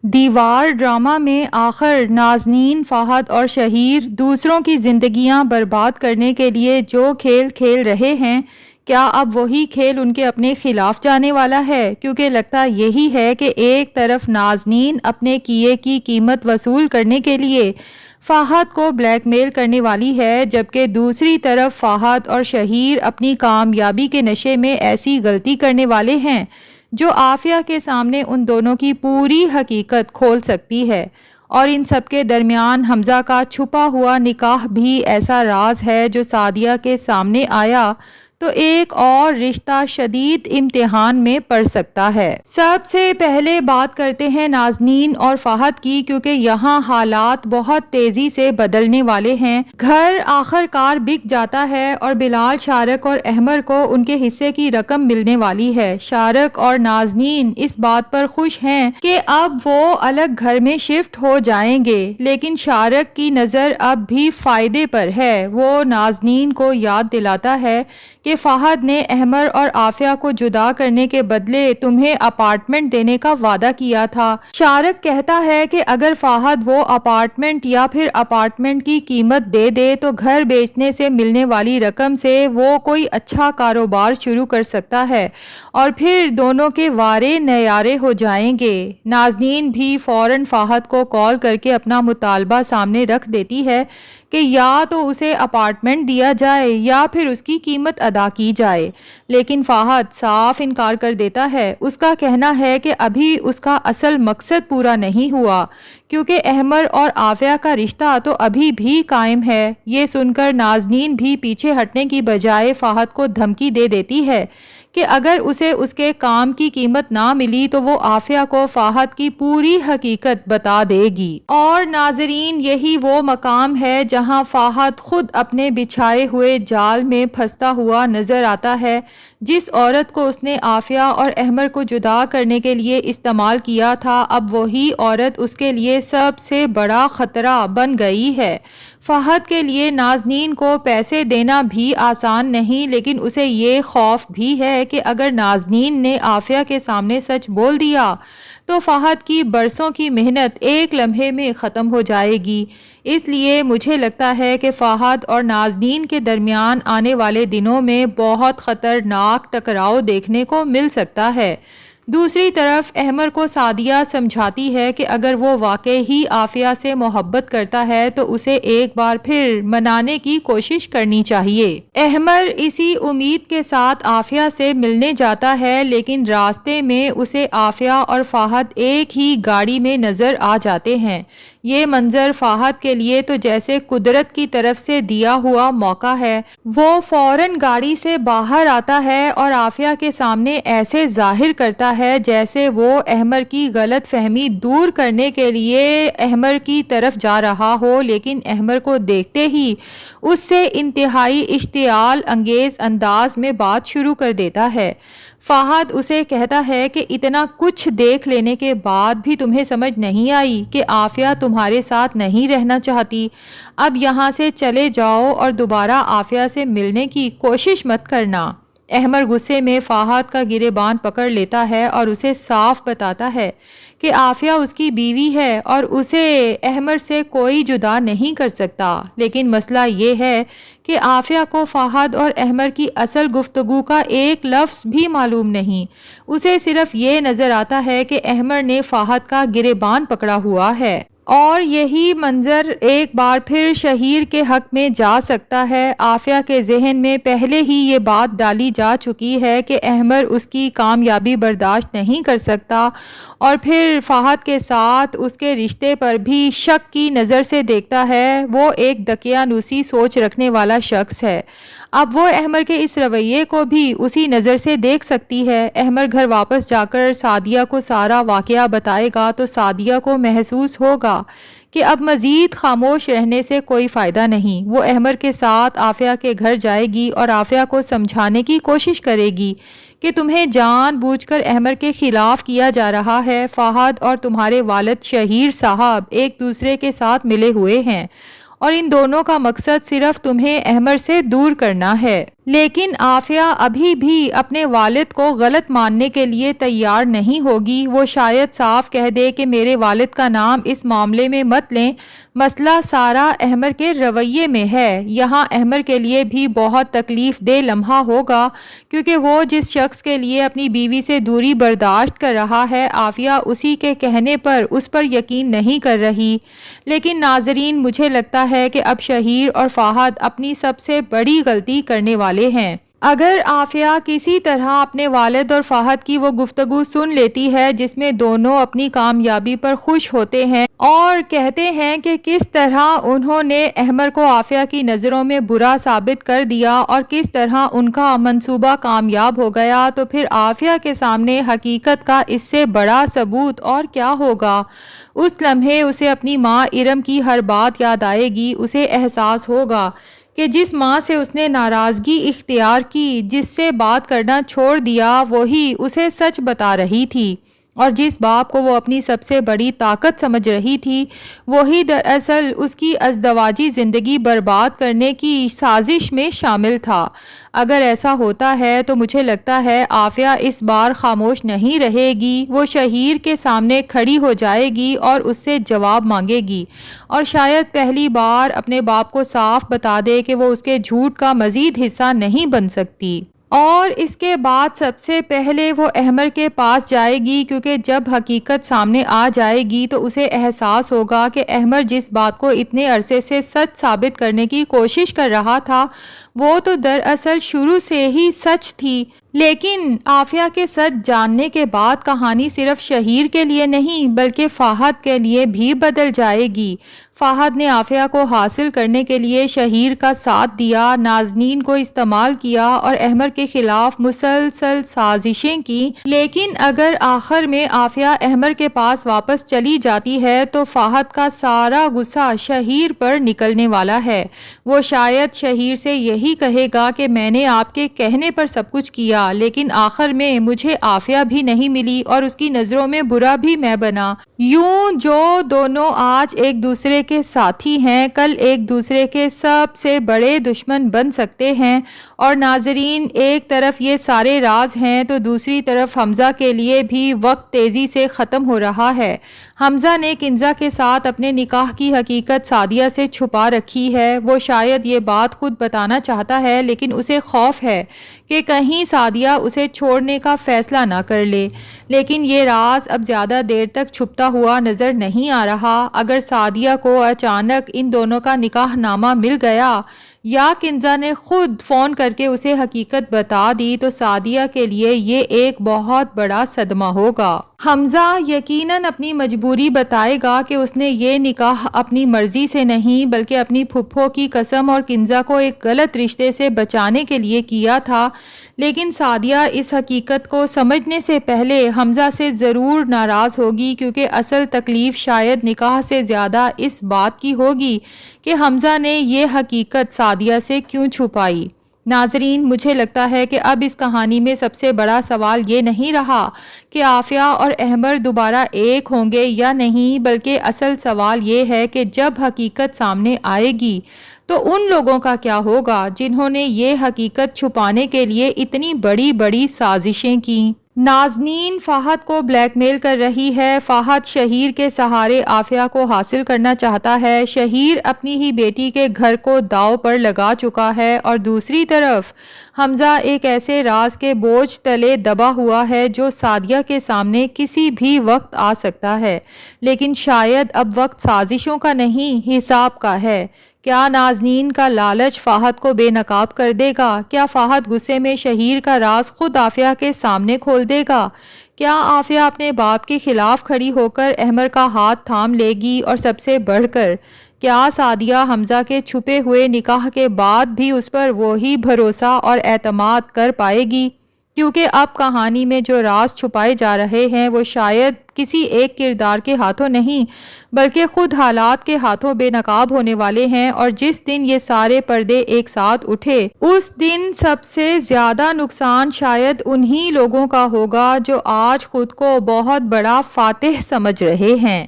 دیوار ڈرامہ میں آخر نازنین، فہد اور شہیر دوسروں کی زندگیاں برباد کرنے کے لیے جو کھیل کھیل رہے ہیں، کیا اب وہی کھیل ان کے اپنے خلاف جانے والا ہے؟ کیونکہ لگتا یہی ہے کہ ایک طرف نازنین اپنے کیے کی قیمت وصول کرنے کے لیے فہد کو بلیک میل کرنے والی ہے، جبکہ دوسری طرف فہد اور شہیر اپنی کامیابی کے نشے میں ایسی غلطی کرنے والے ہیں جو عافیہ کے سامنے ان دونوں کی پوری حقیقت کھول سکتی ہے۔ اور ان سب کے درمیان حمزہ کا چھپا ہوا نکاح بھی ایسا راز ہے جو سعدیہ کے سامنے آیا تو ایک اور رشتہ شدید امتحان میں پڑ سکتا ہے۔ سب سے پہلے بات کرتے ہیں نازنین اور فہد کی، کیونکہ یہاں حالات بہت تیزی سے بدلنے والے ہیں۔ گھر آخر کار بک جاتا ہے اور بلال، شارق اور احمر کو ان کے حصے کی رقم ملنے والی ہے۔ شارق اور نازنین اس بات پر خوش ہیں کہ اب وہ الگ گھر میں شفٹ ہو جائیں گے، لیکن شارق کی نظر اب بھی فائدے پر ہے۔ وہ نازنین کو یاد دلاتا ہے کہ فہد نے احمر اور عافیہ کو جدا کرنے کے بدلے تمہیں اپارٹمنٹ دینے کا وعدہ کیا تھا۔ شارق کہتا ہے کہ اگر فہد وہ اپارٹمنٹ یا پھر اپارٹمنٹ کی قیمت دے دے تو گھر بیچنے سے ملنے والی رقم سے وہ کوئی اچھا کاروبار شروع کر سکتا ہے اور پھر دونوں کے وارے نیارے ہو جائیں گے۔ نازنین بھی فوراً فہد کو کال کر کے اپنا مطالبہ سامنے رکھ دیتی ہے کہ یا تو اسے اپارٹمنٹ دیا جائے یا پھر اس کی قیمت ادا کی جائے، لیکن فہد صاف انکار کر دیتا ہے۔ اس کا کہنا ہے کہ ابھی اس کا اصل مقصد پورا نہیں ہوا، کیونکہ احمر اور عافیہ کا رشتہ تو ابھی بھی قائم ہے۔ یہ سن کر نازنین بھی پیچھے ہٹنے کی بجائے فہد کو دھمکی دے دیتی ہے کہ اگر اسے اس کے کام کی قیمت نہ ملی تو وہ عافیہ کو فہد کی پوری حقیقت بتا دے گی۔ اور ناظرین، یہی وہ مقام ہے جہاں فہد خود اپنے بچھائے ہوئے جال میں پھنستا ہوا نظر آتا ہے۔ جس عورت کو اس نے عافیہ اور احمر کو جدا کرنے کے لیے استعمال کیا تھا، اب وہی عورت اس کے لیے سب سے بڑا خطرہ بن گئی ہے۔ فہد کے لیے نازنین کو پیسے دینا بھی آسان نہیں، لیکن اسے یہ خوف بھی ہے کہ اگر نازنین نے عافیہ کے سامنے سچ بول دیا تو فہد کی برسوں کی محنت ایک لمحے میں ختم ہو جائے گی۔ اس لیے مجھے لگتا ہے کہ فہد اور نازنین کے درمیان آنے والے دنوں میں بہت خطرناک ٹکراؤ دیکھنے کو مل سکتا ہے۔ دوسری طرف احمر کو سعدیہ سمجھاتی ہے کہ اگر وہ واقعی ہی عافیہ سے محبت کرتا ہے تو اسے ایک بار پھر منانے کی کوشش کرنی چاہیے۔ احمر اسی امید کے ساتھ عافیہ سے ملنے جاتا ہے، لیکن راستے میں اسے عافیہ اور فہد ایک ہی گاڑی میں نظر آ جاتے ہیں۔ یہ منظر فہد کے لیے تو جیسے قدرت کی طرف سے دیا ہوا موقع ہے۔ وہ فوراً گاڑی سے باہر آتا ہے اور عافیہ کے سامنے ایسے ظاہر کرتا ہے جیسے وہ احمر کی غلط فہمی دور کرنے کے لیے احمر کی طرف جا رہا ہو، لیکن احمر کو دیکھتے ہی اس سے انتہائی اشتعال انگیز انداز میں بات شروع کر دیتا ہے۔ فہد اسے کہتا ہے کہ اتنا کچھ دیکھ لینے کے بعد بھی تمہیں سمجھ نہیں آئی کہ عافیہ تمہارے ساتھ نہیں رہنا چاہتی؟ اب یہاں سے چلے جاؤ اور دوبارہ عافیہ سے ملنے کی کوشش مت کرنا۔ احمر غصے میں فہد کا گریبان پکڑ لیتا ہے اور اسے صاف بتاتا ہے کہ عافیہ اس کی بیوی ہے اور اسے احمر سے کوئی جدا نہیں کر سکتا، لیکن مسئلہ یہ ہے کہ عافیہ کو فہد اور احمر کی اصل گفتگو کا ایک لفظ بھی معلوم نہیں۔ اسے صرف یہ نظر آتا ہے کہ احمر نے فہد کا گریبان پکڑا ہوا ہے۔ اور یہی منظر ایک بار پھر شہیر کے حق میں جا سکتا ہے۔ عافیہ کے ذہن میں پہلے ہی یہ بات ڈالی جا چکی ہے کہ احمر اس کی کامیابی برداشت نہیں کر سکتا اور پھر فہد کے ساتھ اس کے رشتے پر بھی شک کی نظر سے دیکھتا ہے۔ وہ ایک دقیانوسی سوچ رکھنے والا شخص ہے۔ اب وہ احمر کے اس رویے کو بھی اسی نظر سے دیکھ سکتی ہے۔ احمر گھر واپس جا کر سعدیہ کو سارا واقعہ بتائے گا تو سعدیہ کو محسوس ہوگا کہ اب مزید خاموش رہنے سے کوئی فائدہ نہیں۔ وہ احمر کے ساتھ عافیہ کے گھر جائے گی اور عافیہ کو سمجھانے کی کوشش کرے گی کہ تمہیں جان بوجھ کر احمر کے خلاف کیا جا رہا ہے۔ فہد اور تمہارے والد شہیر صاحب ایک دوسرے کے ساتھ ملے ہوئے ہیں اور ان دونوں کا مقصد صرف تمہیں احمر سے دور کرنا ہے۔ لیکن عافیہ ابھی بھی اپنے والد کو غلط ماننے کے لیے تیار نہیں ہوگی۔ وہ شاید صاف کہہ دے کہ میرے والد کا نام اس معاملے میں مت لیں، مسئلہ سارا احمر کے رویے میں ہے۔ یہاں احمر کے لیے بھی بہت تکلیف دہ لمحہ ہوگا، کیونکہ وہ جس شخص کے لیے اپنی بیوی سے دوری برداشت کر رہا ہے، عافیہ اسی کے کہنے پر اس پر یقین نہیں کر رہی۔ لیکن ناظرین، مجھے لگتا ہے کہ اب شہیر اور فہد اپنی سب سے بڑی غلطی کرنے والے ہیں۔ اگر عافیہ کسی طرح اپنے والد اور فہد کی وہ گفتگو سن لیتی ہے جس میں دونوں اپنی کامیابی پر خوش ہوتے ہیں اور کہتے ہیں کہ کس طرح انہوں نے احمر کو عافیہ کی نظروں میں برا ثابت کر دیا اور کس طرح ان کا منصوبہ کامیاب ہو گیا، تو پھر عافیہ کے سامنے حقیقت کا اس سے بڑا ثبوت اور کیا ہوگا۔ اس لمحے اسے اپنی ماں ارم کی ہر بات یاد آئے گی۔ اسے احساس ہوگا کہ جس ماں سے اس نے ناراضگی اختیار کی، جس سے بات کرنا چھوڑ دیا، وہی اسے سچ بتا رہی تھی، اور جس باپ کو وہ اپنی سب سے بڑی طاقت سمجھ رہی تھی، وہی دراصل اس کی ازدواجی زندگی برباد کرنے کی سازش میں شامل تھا۔ اگر ایسا ہوتا ہے تو مجھے لگتا ہے عافیہ اس بار خاموش نہیں رہے گی۔ وہ شہیر کے سامنے کھڑی ہو جائے گی اور اس سے جواب مانگے گی، اور شاید پہلی بار اپنے باپ کو صاف بتا دے کہ وہ اس کے جھوٹ کا مزید حصہ نہیں بن سکتی۔ اور اس کے بعد سب سے پہلے وہ احمر کے پاس جائے گی، کیونکہ جب حقیقت سامنے آ جائے گی تو اسے احساس ہوگا کہ احمر جس بات کو اتنے عرصے سے سچ ثابت کرنے کی کوشش کر رہا تھا، وہ تو دراصل شروع سے ہی سچ تھی۔ لیکن عافیہ کے سچ جاننے کے بعد کہانی صرف شہیر کے لیے نہیں بلکہ فہد کے لیے بھی بدل جائے گی۔ فہد نے عافیہ کو حاصل کرنے کے لیے شہیر کا ساتھ دیا، نازنین کو استعمال کیا اور احمر کے خلاف مسلسل سازشیں کی۔ لیکن اگر آخر میں عافیہ احمر کے پاس واپس چلی جاتی ہے تو فہد کا سارا غصہ شہیر پر نکلنے والا ہے۔ وہ شاید شہیر سے یہی کہے گا کہ میں نے آپ کے کہنے پر سب کچھ کیا، لیکن آخر میں مجھے عافیہ بھی نہیں ملی اور اس کی نظروں میں برا بھی میں بنا۔ یوں جو دونوں آج ایک دوسرے کے ساتھی ہیں، کل ایک دوسرے کے سب سے بڑے دشمن بن سکتے ہیں۔ اور ناظرین، ایک طرف یہ سارے راز ہیں تو دوسری طرف حمزہ کے لیے بھی وقت تیزی سے ختم ہو رہا ہے۔ حمزہ نے کنزہ کے ساتھ اپنے نکاح کی حقیقت سعدیہ سے چھپا رکھی ہے۔ وہ شاید یہ بات خود بتانا چاہتا ہے، لیکن اسے خوف ہے کہ کہیں سعدیہ اسے چھوڑنے کا فیصلہ نہ کر لے۔ لیکن یہ راز اب زیادہ دیر تک چھپتا ہوا نظر نہیں آ رہا۔ اگر سعدیہ کو اچانک ان دونوں کا نکاح نامہ مل گیا یا کنزہ نے خود فون کر کے اسے حقیقت بتا دی تو سعدیہ کے لیے یہ ایک بہت بڑا صدمہ ہوگا۔ حمزہ یقیناً اپنی مجبوری بتائے گا کہ اس نے یہ نکاح اپنی مرضی سے نہیں بلکہ اپنی پھپھو کی قسم اور کنزہ کو ایک غلط رشتے سے بچانے کے لیے کیا تھا۔ لیکن سعدیہ اس حقیقت کو سمجھنے سے پہلے حمزہ سے ضرور ناراض ہوگی، کیونکہ اصل تکلیف شاید نکاح سے زیادہ اس بات کی ہوگی کہ حمزہ نے یہ حقیقت سعدیہ سے کیوں چھپائی۔ ناظرین، مجھے لگتا ہے کہ اب اس کہانی میں سب سے بڑا سوال یہ نہیں رہا کہ عافیہ اور احمر دوبارہ ایک ہوں گے یا نہیں، بلکہ اصل سوال یہ ہے کہ جب حقیقت سامنے آئے گی تو ان لوگوں کا کیا ہوگا جنہوں نے یہ حقیقت چھپانے کے لیے اتنی بڑی بڑی سازشیں کیں۔ نازنین فہد کو بلیک میل کر رہی ہے۔ فہد شہیر کے سہارے عافیہ کو حاصل کرنا چاہتا ہے۔ شہیر اپنی ہی بیٹی کے گھر کو داؤ پر لگا چکا ہے، اور دوسری طرف حمزہ ایک ایسے راز کے بوجھ تلے دبا ہوا ہے جو سعدیہ کے سامنے کسی بھی وقت آ سکتا ہے۔ لیکن شاید اب وقت سازشوں کا نہیں، حساب کا ہے۔ کیا نازنین کا لالچ فہد کو بے نقاب کر دے گا؟ کیا فہد غصے میں شہیر کا راز خود عافیہ کے سامنے کھول دے گا؟ کیا عافیہ اپنے باپ کے خلاف کھڑی ہو کر احمر کا ہاتھ تھام لے گی؟ اور سب سے بڑھ کر کیا سعدیہ حمزہ کے چھپے ہوئے نکاح کے بعد بھی اس پر وہی بھروسہ اور اعتماد کر پائے گی؟ کیونکہ اب کہانی میں جو راز چھپائے جا رہے ہیں وہ شاید کسی ایک کردار کے ہاتھوں نہیں بلکہ خود حالات کے ہاتھوں بے نقاب ہونے والے ہیں، اور جس دن یہ سارے پردے ایک ساتھ اٹھے اس دن سب سے زیادہ نقصان شاید انہی لوگوں کا ہوگا جو آج خود کو بہت بڑا فاتح سمجھ رہے ہیں۔